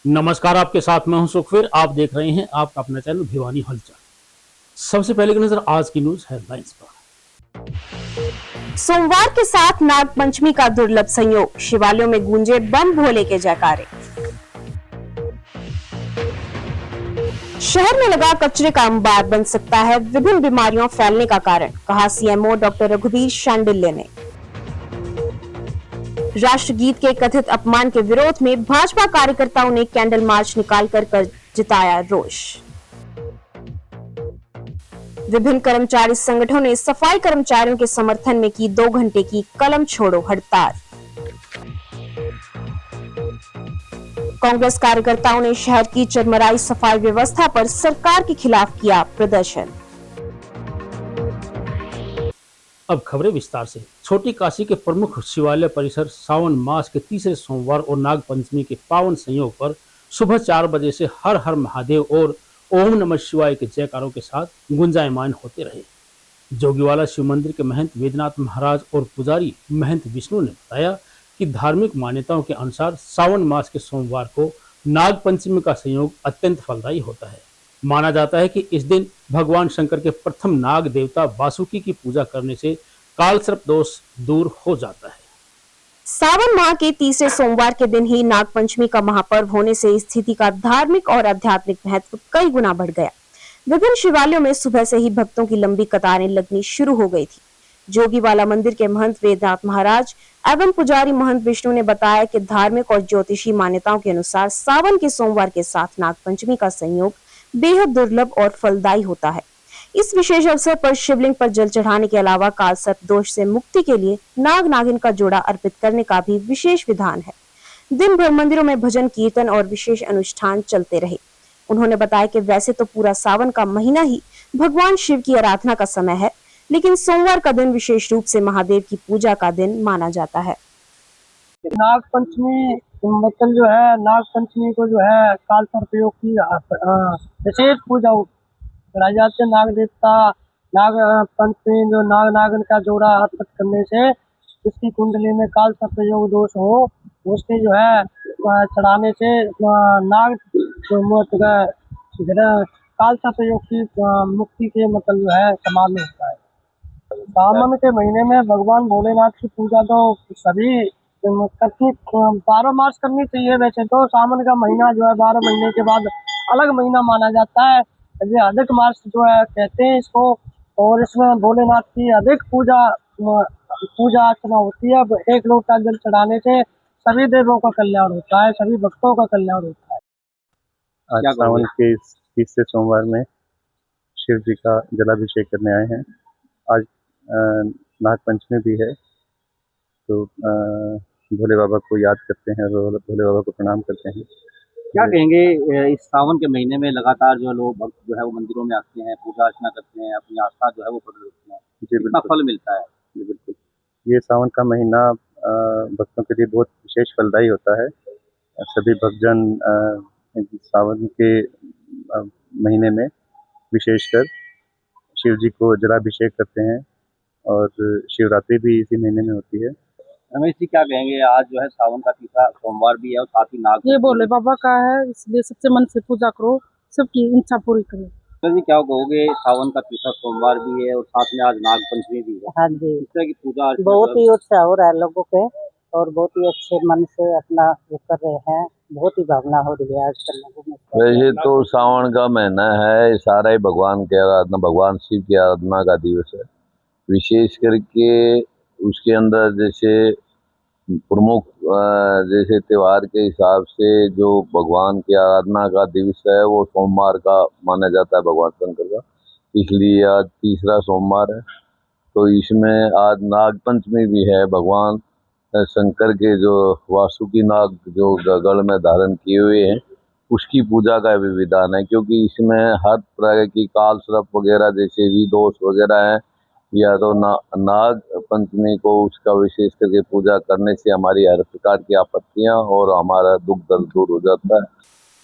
नमस्कार, आपके साथ मैं हूं सुखवीर। आप देख रहे हैं आपका अपना चैनल भिवानी हलचल। सबसे पहले की नजर आज की न्यूज हेडलाइंस पर। सोमवार के साथ नाग पंचमी का दुर्लभ संयोग, शिवालयों में गूंजे बम भोले के जयकारे। शहर में लगा कचरे का अंबार बन सकता है विभिन्न बीमारियों फैलने का कारण, कहा सीएमओ डॉक्टर रघुवीर शांडिल्य ने। राष्ट्रगीत के कथित अपमान के विरोध में भाजपा कार्यकर्ताओं ने कैंडल मार्च निकालकर जताया रोष। विभिन्न कर्मचारी संगठनों ने सफाई कर्मचारियों के समर्थन में की 2 घंटे की कलम छोड़ो हड़ताल। कांग्रेस कार्यकर्ताओं ने शहर की चरमराई सफाई व्यवस्था पर सरकार के खिलाफ किया प्रदर्शन। अब खबरें विस्तार से। छोटी काशी के प्रमुख शिवालय परिसर सावन मास के तीसरे सोमवार और नाग पंचमी के पावन संयोग पर सुबह 4 बजे से हर हर महादेव और ओम नमः शिवाय के जयकारों के साथ गुंजायमान होते रहे। जोगीवाला शिव मंदिर के महंत वेदनाथ महाराज और पुजारी महंत विष्णु ने बताया कि धार्मिक मान्यताओं के अनुसार सावन मास के सोमवार को नाग पंचमी का संयोग अत्यंत फलदायी होता है। माना जाता है कि इस दिन भगवान शंकर के प्रथम नाग देवता वासुकी की पूजा करने से कालसर्प दोष दूर हो जाता है। सावन माह के तीसरे सोमवार के दिन ही नाग पंचमी का महापर्व होने से स्थिति का धार्मिक और आध्यात्मिक महत्व कई गुना बढ़ गया। विभिन्न शिवालयों में सुबह से ही भक्तों की लंबी कतारें लगनी शुरू हो गई थी। जोगीवाला मंदिर के महंत वेदनाथ महाराज एवं पुजारी महंत विष्णु ने बताया कि धार्मिक और ज्योतिषी मान्यताओं के अनुसार सावन के सोमवार के साथ नाग पंचमी का संयोग बेहद दुर्लभ और फलदायी होता है। इस विशेष अवसर पर शिवलिंग पर जल चढ़ाने के अलावा कालसर्प दोष से मुक्ति के लिए नाग नागिन का जोड़ा अर्पित करने का भी विशेष विधान है। दिन भर मंदिरों में भजन कीर्तन और विशेष अनुष्ठान चलते रहे। उन्होंने बताया कि वैसे तो पूरा सावन का महीना ही भगवान शिव की आराधना का समय है, लेकिन सोमवार का दिन विशेष रूप से महादेव की पूजा का दिन माना जाता है। नाग पंचमी मतलब जो है नाग पंचमी को जो है कालसर्प योग की विशेष पूजा कराई जाती है। नाग देवता नाग पंचमी जो नाग नागन का जोड़ा अर्पित करने से इसकी कुंडली में कालसर्प योग दोष हो उसके जो है चढ़ाने से नाग कालसर्प योग की मुक्ति के मतलब जो है समाप्त होता है। सावन के महीने में भगवान भोलेनाथ की पूजा तो सभी 12 मार्च करनी चाहिए। वैसे तो सावन का महीना जो है 12 महीने के बाद अलग महीना माना जाता है, ये अधिक मार्च जो है कहते हैं इसको, और इसमें भोलेनाथ की अधिक पूजा अर्चना होती है। एक लोटा जल चढ़ाने से सभी देवों का कल्याण होता है, सभी भक्तों का कल्याण होता है। आज सावन के तीसरे सोमवार में शिव जी का जलाभिषेक करने आए हैं। आज नाग पंचमी भी है, तो भोले बाबा को याद करते हैं, भोले बाबा को प्रणाम करते हैं। क्या कहेंगे इस सावन के महीने में लगातार जो लोग भक्त जो है वो मंदिरों में आते हैं, पूजा अर्चना करते हैं, अपनी आस्था जो है वो प्रकट करते हैं, कितना फल मिलता है? जी बिल्कुल, ये सावन का महीना भक्तों के लिए बहुत विशेष फलदायी होता है। सभी भक्तजन सावन के महीने में विशेषकर शिव जी को जलाभिषेक करते हैं और शिवरात्रि भी इसी महीने में होती है। रमेश जी क्या कहेंगे, आज जो है सावन का तीसरा सोमवार भी है और साथ ही नाग ये भोले बाबा का है, इसलिए सबसे मन से पूजा करो, सबकी इच्छा पूरी करो। जी क्या कहोगे, सावन का तीसरा सोमवार भी है और साथ में आज नाग पंचमी भी है। हाँ जी, इस तरह की पूजा बहुत ही उत्साह हो रहा है लोगों के और बहुत ही अच्छे मन से अपना वो कर रहे हैं। बहुत ही भावना हो रही है आजकल लोगों में। वैसे तो सावन का महीना है, सारा ही भगवान की आराधना, भगवान शिव की आराधना का दिवस है। विशेष करके उसके अंदर जैसे प्रमुख जैसे त्योहार के हिसाब से जो भगवान की आराधना का दिवस है वो सोमवार का माना जाता है, भगवान शंकर का, इसलिए आज तीसरा सोमवार है। तो इसमें आज नाग पंचमी भी है। भगवान शंकर के जो वासुकी नाग जो गल में धारण किए हुए हैं उसकी पूजा का भी विधान है, क्योंकि इसमें हर प्रकार की कालसर्प वगैरह जैसे भी दोष वगैरह है या तो नाग पंचमी को उसका विशेष करके पूजा करने से हमारी हर प्रकार की आपत्तियां और हमारा दुख दर्द दूर हो जाता है।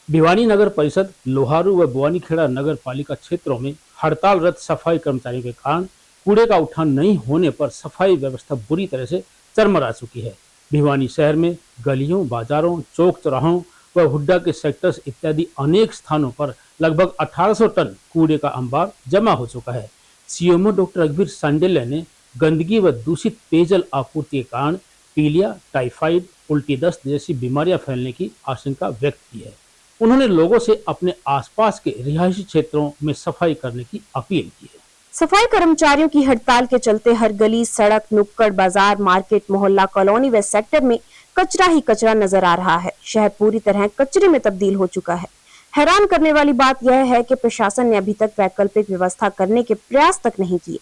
भिवानी नगर परिषद, लोहारू व बुआनीखेड़ा नगर पालिका क्षेत्रों में हड़तालरत सफाई कर्मचारियों के कारण कूड़े का उठान नहीं होने पर सफाई व्यवस्था बुरी तरह से चरमरा चुकी है। भिवानी शहर में गलियों, बाजारों, चौक चौराहों व हुड्डा के सेक्टर्स इत्यादि अनेक स्थानों पर लगभग 1800 टन कूड़े का अंबार जमा हो चुका है। सीएमओ डॉक्टर रघुवीर सांडेल्य ने गंदगी व दूषित पेयजल आपूर्ति के कारण पीलिया, टाइफाइड, उल्टी दस्त जैसी बीमारियां फैलने की आशंका व्यक्त की है। उन्होंने लोगों से अपने आसपास के रिहायशी क्षेत्रों में सफाई करने की अपील की है। सफाई कर्मचारियों की हड़ताल के चलते हर गली, सड़क, नुक्कड़, बाजार, मार्केट, मोहल्ला, कॉलोनी व सेक्टर में कचरा ही कचरा नजर आ रहा है। शहर पूरी तरह कचरे में तब्दील हो चुका है। हैरान करने वाली बात यह है कि प्रशासन ने अभी तक वैकल्पिक व्यवस्था करने के प्रयास तक नहीं किए।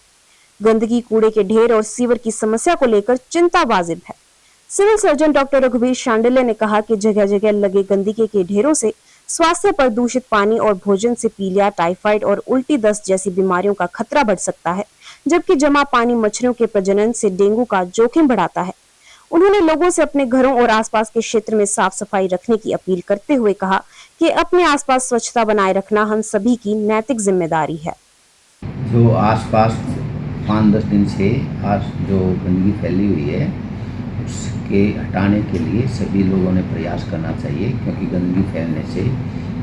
गंदगी, कूड़े के ढेर और सीवर की समस्या को लेकर चिंता वाजिब है। सिविल सर्जन डॉक्टर रघुवीर सांडेल्य ने कहा कि जगह जगह लगे गंदगी के ढेरों से स्वास्थ्य पर दूषित पानी और भोजन से पीलिया, टाइफाइड और उल्टी दस्त जैसी बीमारियों का खतरा बढ़ सकता है, जबकि जमा पानी मच्छरों के प्रजनन से डेंगू का जोखिम बढ़ाता है। उन्होंने लोगों से अपने घरों और आसपास के क्षेत्र में साफ सफाई रखने की अपील करते हुए कहा कि अपने आसपास स्वच्छता बनाए रखना हम सभी की नैतिक जिम्मेदारी है। जो आसपास 5-10 दिन से आज जो गंदगी फैली हुई है उसके हटाने के लिए सभी लोगों ने प्रयास करना चाहिए, क्योंकि गंदगी फैलने से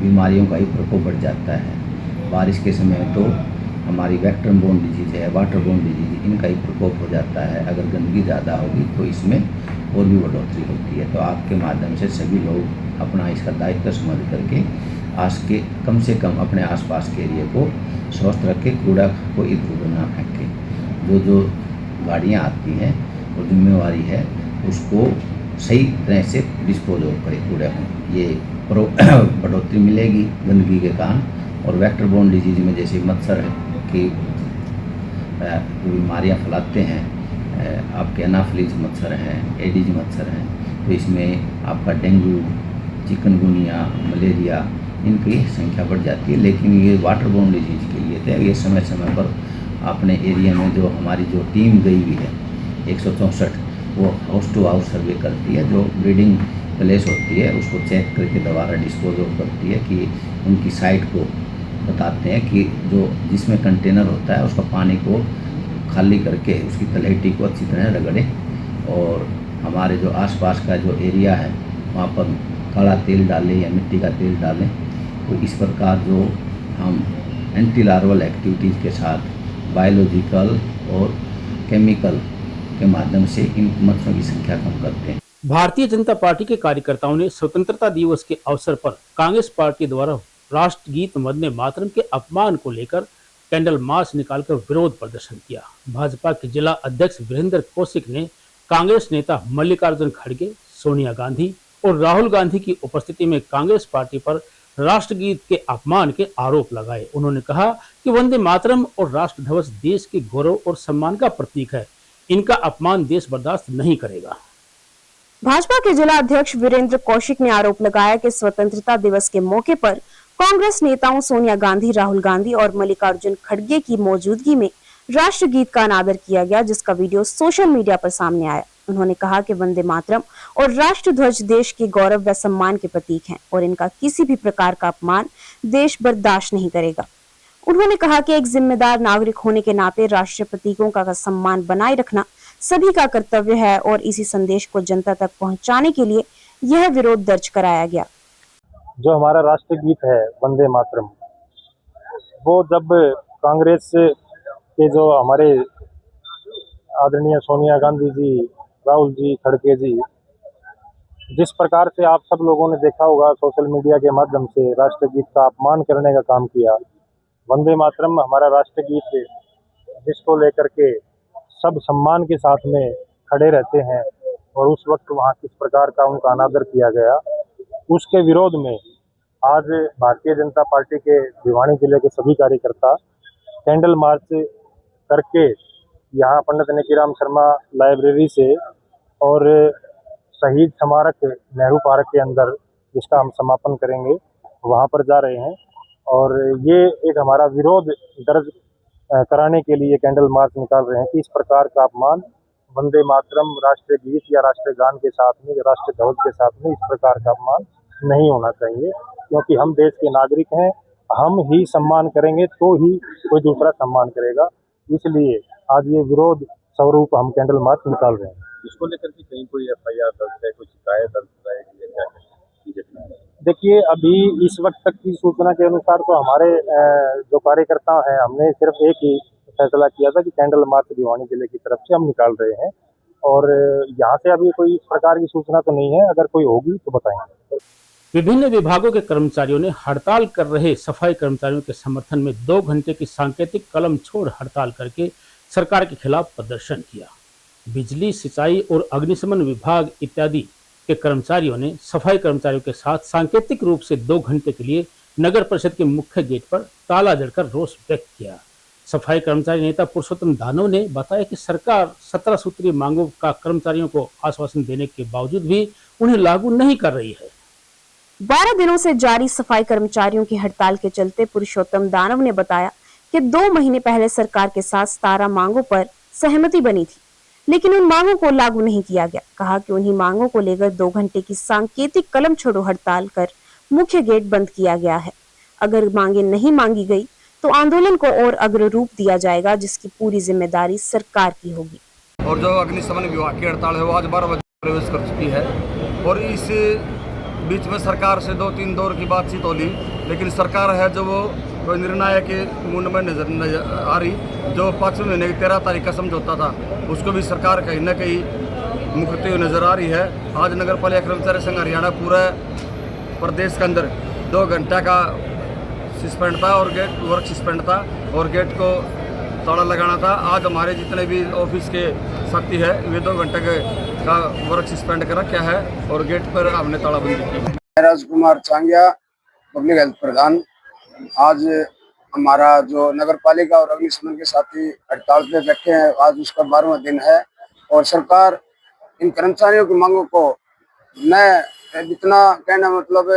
बीमारियों का ही प्रकोप बढ़ जाता है। बारिश के समय तो हमारी वेक्टर बोर्न डिजीज है, वाटर बोर्न डिजीज, इनका ही प्रकोप हो जाता है। अगर गंदगी ज़्यादा होगी तो इसमें और भी बढ़ोतरी होती है। तो आपके माध्यम से सभी लोग अपना इसका दायित्व समझ करके आज के कम से कम अपने आसपास के एरिया को स्वस्थ रखें, कूड़ा को इधर उधर ना फेंकें। जो गाड़ियाँ आती हैं वो जिम्मेवारी है उसको सही तरह से डिस्पोज करें कूड़े में। ये बढ़ोतरी मिलेगी गंदगी के कारण। और वेक्टर बोर्न डिजीज में जैसे मच्छर की बीमारियाँ फैलाते हैं, आपके एनाफिलीज मच्छर हैं, एडीज मच्छर हैं, तो इसमें आपका डेंगू, चिकनगुनिया, मलेरिया, इनकी संख्या बढ़ जाती है। लेकिन ये वाटर बोर्न डिजीज के लिए थे, ये समय समय पर अपने एरिया में जो हमारी जो टीम गई हुई है 164, वो हाउस टू हाउस सर्वे करती है। जो ब्रीडिंग प्लेस होती है उसको चेक करके दोबारा डिस्पोज करती है कि उनकी साइट को बताते हैं कि जो जिसमें कंटेनर होता है उसका पानी को खाली करके उसकी तलहटी को अच्छी तरह रगड़ें। और हमारे जो आसपास का जो एरिया है वहाँ पर काला तेल डालें या मिट्टी का तेल डालें। तो इस प्रकार जो हम एंटी लार्वल एक्टिविटीज़ के साथ बायोलॉजिकल और केमिकल के माध्यम से इन मच्छरों की संख्या कम करते हैं। भारतीय जनता पार्टी के कार्यकर्ताओं ने स्वतंत्रता दिवस के अवसर पर कांग्रेस पार्टी द्वारा राष्ट्रगीत वंदे मातरम के अपमान को लेकर कैंडल मार्च निकालकर विरोध प्रदर्शन किया। भाजपा के जिला अध्यक्ष वीरेंद्र कौशिक ने कांग्रेस नेता मल्लिकार्जुन खड़गे, सोनिया गांधी और राहुल गांधी की उपस्थिति में कांग्रेस पार्टी पर राष्ट्रगीत के अपमान के आरोप लगाए। उन्होंने कहा कि वंदे मातरम और राष्ट्र ध्वज देश के गौरव और सम्मान का प्रतीक है, इनका अपमान देश बर्दाश्त नहीं करेगा। भाजपा के जिला अध्यक्ष वीरेंद्र कौशिक ने आरोप लगाया कि स्वतंत्रता दिवस के मौके पर कांग्रेस नेताओं सोनिया गांधी, राहुल गांधी और मल्लिकार्जुन खड़गे की मौजूदगी में राष्ट्रगीत का अनादर किया गया, जिसका वीडियो सोशल मीडिया पर सामने आया। उन्होंने कहा कि वंदे मातरम और राष्ट्र ध्वज देश के गौरव व सम्मान के प्रतीक हैं और इनका किसी भी प्रकार का अपमान देश बर्दाश्त नहीं करेगा। उन्होंने कहा कि एक जिम्मेदार नागरिक होने के नाते राष्ट्रीय प्रतीकों का सम्मान बनाए रखना सभी का कर्तव्य है और इसी संदेश को जनता तक पहुंचाने के लिए यह विरोध दर्ज कराया गया। जो हमारा राष्ट्रगीत है वंदे मातरम, वो जब कांग्रेस के जो हमारे आदरणीय सोनिया गांधी जी, राहुल जी, खड़गे जी, जिस प्रकार से आप सब लोगों ने देखा होगा सोशल मीडिया के माध्यम से राष्ट्रगीत का अपमान करने का काम किया। वंदे मातरम हमारा राष्ट्रगीत है जिसको लेकर के सब सम्मान के साथ में खड़े रहते हैं और उस वक्त वहाँ किस प्रकार का उनका अनादर किया गया, उसके विरोध में आज भारतीय जनता पार्टी के भिवानी जिले के सभी कार्यकर्ता कैंडल मार्च करके यहाँ पंडित निकीराम शर्मा लाइब्रेरी से और शहीद स्मारक नेहरू पार्क के अंदर, जिसका हम समापन करेंगे, वहाँ पर जा रहे हैं। और ये एक हमारा विरोध दर्ज कराने के लिए कैंडल मार्च निकाल रहे हैं कि इस प्रकार का अपमान वंदे मातरम राष्ट्रीय गीत या राष्ट्रीय गान के साथ में, राष्ट्रीय ध्वज के साथ में इस प्रकार का अपमान नहीं होना चाहिए, क्योंकि हम देश के नागरिक हैं। हम ही सम्मान करेंगे तो ही कोई दूसरा सम्मान करेगा। इसलिए आज ये विरोध स्वरूप हम कैंडल मार्च निकाल रहे हैं। इसको लेकर के कहीं कोई FIR दर्ज है, कोई शिकायत दर्ज है? देखिए, अभी इस वक्त तक की सूचना के अनुसार तो हमारे जो कार्यकर्ता हैं, हमने सिर्फ एक ही फैसला किया था कि कैंडल मार्च भिवानी जिले की तरफ से हम निकाल रहे हैं, और यहाँ से अभी कोई इस प्रकार की सूचना तो नहीं है। अगर कोई होगी तो बताएंगे। विभिन्न विभागों के कर्मचारियों ने हड़ताल कर रहे सफाई कर्मचारियों के समर्थन में 2 घंटे की सांकेतिक कलम छोड़ हड़ताल करके सरकार के खिलाफ प्रदर्शन किया। बिजली, सिंचाई और अग्निशमन विभाग इत्यादि के कर्मचारियों ने सफाई कर्मचारियों के साथ सांकेतिक रूप से 2 घंटे के लिए नगर परिषद के मुख्य गेट पर ताला जड़कर रोष व्यक्त किया। सफाई कर्मचारी नेता पुरुषोत्तम दानव ने बताया कि सरकार 17 सूत्रीय मांगों का कर्मचारियों को आश्वासन देने के बावजूद भी उन्हें लागू नहीं कर रही है। 12 दिनों से जारी सफाई कर्मचारियों की हड़ताल के चलते पुरुषोत्तम दानव ने बताया कि 2 महीने पहले सरकार के साथ 17 मांगों पर सहमति बनी थी, लेकिन उन मांगों को लागू नहीं किया गया। कहा कि उन्हीं मांगों को लेकर 2 घंटे की सांकेतिक कलम छोड़ो हड़ताल कर मुख्य गेट बंद किया गया है। अगर मांगे नहीं मांगी गई तो आंदोलन को और अग्र रूप दिया जाएगा, जिसकी पूरी जिम्मेदारी सरकार की होगी। और जो अग्निशमन विभाग की हड़ताल है वो आज 12 बजे प्रवेश कर चुकी है, और इस बीच में सरकार से 2-3 दौर की बातचीत हो ली, लेकिन सरकार है जो वो कोई निर्णय के मुंड में नजर आ रही। जो 5वें महीने की 13 तारीख का समझौता था उसको भी सरकार कहीं ना कहीं मुकरती हुई नजर आ रही है। आज नगर पालिका कर्मचारी संघ हरियाणा पूरे प्रदेश के अंदर 2 घंटे का सस्पेंड था और गेट वर्क सस्पेंड था और गेट को ताला लगाना था। आज हमारे जितने भी ऑफिस के साथी है वे 2 घंटे का वर्क सस्पेंड कर रखा है और गेट पर हमने तालाबंदी की है। राजकुमार चांगिया, पब्लिक हेल्थ प्रधान। आज हमारा जो नगर पालिका और अग्निशमन के साथी हड़ताल पे बैठे हैं, आज उसका 12वां दिन है और सरकार इन कर्मचारियों की मांगों को न इतना कहना मतलब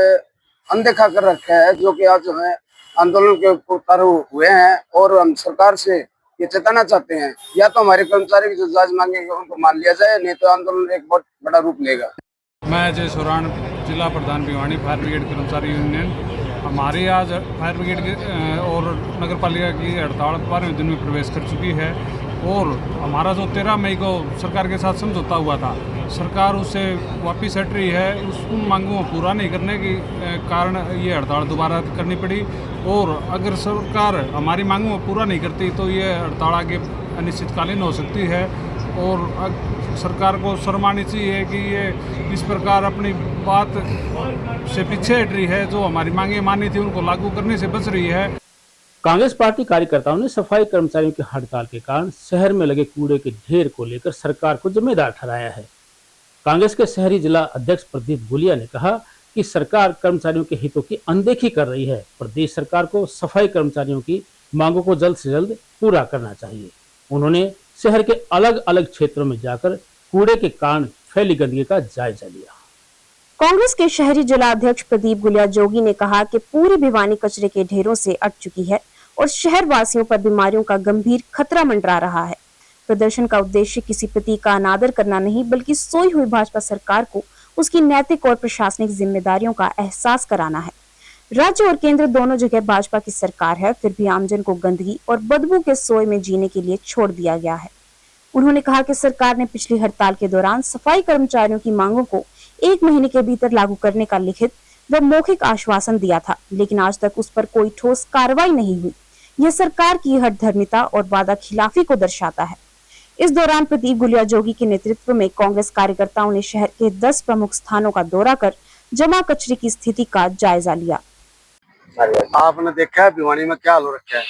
अनदेखा कर रखा है, जो कि आज जो है आंदोलन के उतारू हुए हैं। और हम सरकार से ये चेताना चाहते हैं, या तो हमारे कर्मचारी की जो जायज मांगेंगे उनको मान लिया जाए, नहीं तो आंदोलन एक बहुत बड़ा रूप लेगा। मैं अजय सोरान, जिला प्रधान भिवानी फायर ब्रिगेड कर्मचारी यूनियन। हमारी आज फायर ब्रिगेड और नगर पालिका की हड़ताल 12वें दिन में प्रवेश कर चुकी है, और हमारा जो 13 मई को सरकार के साथ समझौता हुआ था, सरकार उससे वापस हट रही है। उन मांगों को पूरा नहीं करने के कारण ये हड़ताल दोबारा करनी पड़ी, और अगर सरकार हमारी मांगों को पूरा नहीं करती तो ये हड़ताल आगे अनिश्चितकालीन हो सकती है। और सरकार को शर्मानी चाहिए कि ये इस प्रकार अपनी बात से पीछे हट रही है। जो हमारी मांगे मानी थी उनको लागू करने से बच रही है। कांग्रेस पार्टी कार्यकर्ताओं ने सफाई कर्मचारियों की हड़ताल के कारण शहर में लगे कूड़े के ढेर को लेकर सरकार को जिम्मेदार ठहराया है। कांग्रेस के शहरी जिला अध्यक्ष प्रदीप गुलिया ने कहा कि सरकार कर्मचारियों के हितों की अनदेखी कर रही है। प्रदेश सरकार को सफाई कर्मचारियों की मांगों को जल्द से जल्द पूरा करना चाहिए। उन्होंने शहर के अलग अलग क्षेत्रों में जाकर कूड़े के कारण फैली गंदगी का जायजा लिया। कांग्रेस के शहरी जिला अध्यक्ष प्रदीप गुलिया जोगी ने कहा कि पूरी भिवानी कचरे के ढेरों से अट चुकी है और शहर वासियों पर बीमारियों का गंभीर खतरा मंडरा रहा है। प्रदर्शन का उद्देश्य किसी प्रतीक का अनादर करना नहीं, बल्कि सोई हुई भाजपा सरकार को उसकी नैतिक और प्रशासनिक जिम्मेदारियों का एहसास कराना है। राज्य और केंद्र दोनों जगह भाजपा की सरकार है, फिर भी आमजन को गंदगी और बदबू के सोए में जीने के लिए छोड़ दिया गया है। उन्होंने कहा कि सरकार ने पिछली हड़ताल के दौरान सफाई कर्मचारियों की मांगों को 1 महीने के भीतर लागू करने का लिखित व मौखिक आश्वासन दिया था, लेकिन आज तक उस पर कोई ठोस कार्रवाई नहीं हुई। यह सरकार की हठधर्मिता और वादा खिलाफी को दर्शाता है। इस दौरान प्रदीप गुलिया जोगी के नेतृत्व में कांग्रेस कार्यकर्ताओं ने शहर के 10 प्रमुख स्थानों का दौरा कर जमा कचरे की स्थिति का जायजा लिया। आपने देखा है भिवानी में क्या हाल हो रखा है।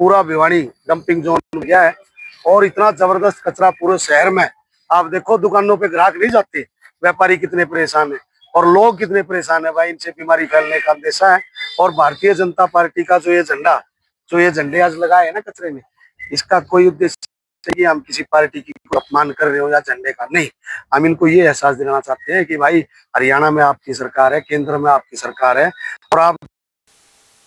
पूरा भिवानी डंपिंग जोन हो गया है और इतना जबरदस्त कचरा पूरे शहर में। आप देखो दुकानों पे ग्राहक नहीं जाते, व्यापारी कितने परेशान है और लोग कितने परेशान है भाई। इनसे बीमारी फैलने का अंदेशा है। और भारतीय जनता पार्टी का जो ये झंडे आज लगाए है ना कचरे में, इसका कोई उद्देश्य कि हम किसी पार्टी की अपमान कर रहे हो या झंडे का नहीं। हम इनको ये एहसास दिलाना चाहते हैं कि भाई हरियाणा में आपकी सरकार है, केंद्र में आपकी सरकार है और आप।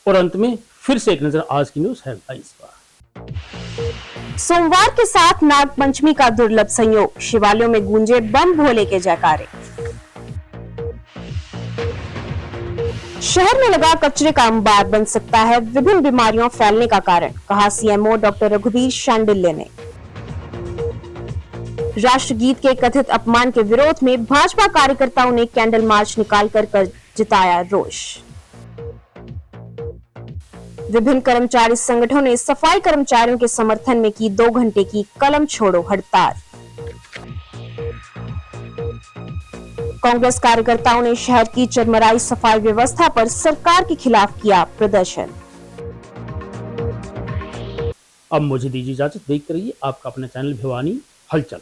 और अंत में फिर से एक नजर आज की न्यूज हेडलाइंस पर। सोमवार के साथ नाग पंचमी का दुर्लभ संयोग, शिवालयों में गूंजे बम भोले के जयकारे। शहर में लगा कचरे का अंबार बन सकता है विभिन्न बीमारियों फैलने का कारण, कहा सीएमओ डॉक्टर रघुवीर शांडिल्य ने। राष्ट्रगीत के कथित अपमान के विरोध में भाजपा कार्यकर्ताओं ने कैंडल मार्च निकालकर जताया रोष। विभिन्न कर्मचारी संगठनों ने सफाई कर्मचारियों के समर्थन में की 2 घंटे की कलम छोड़ो हड़ताल। कांग्रेस कार्यकर्ताओं ने शहर की चरमराई सफाई व्यवस्था पर सरकार के खिलाफ किया प्रदर्शन। अब मुझे दीजिए इजाजत, देखते रहिए आपका अपना चैनल भिवानी हलचल।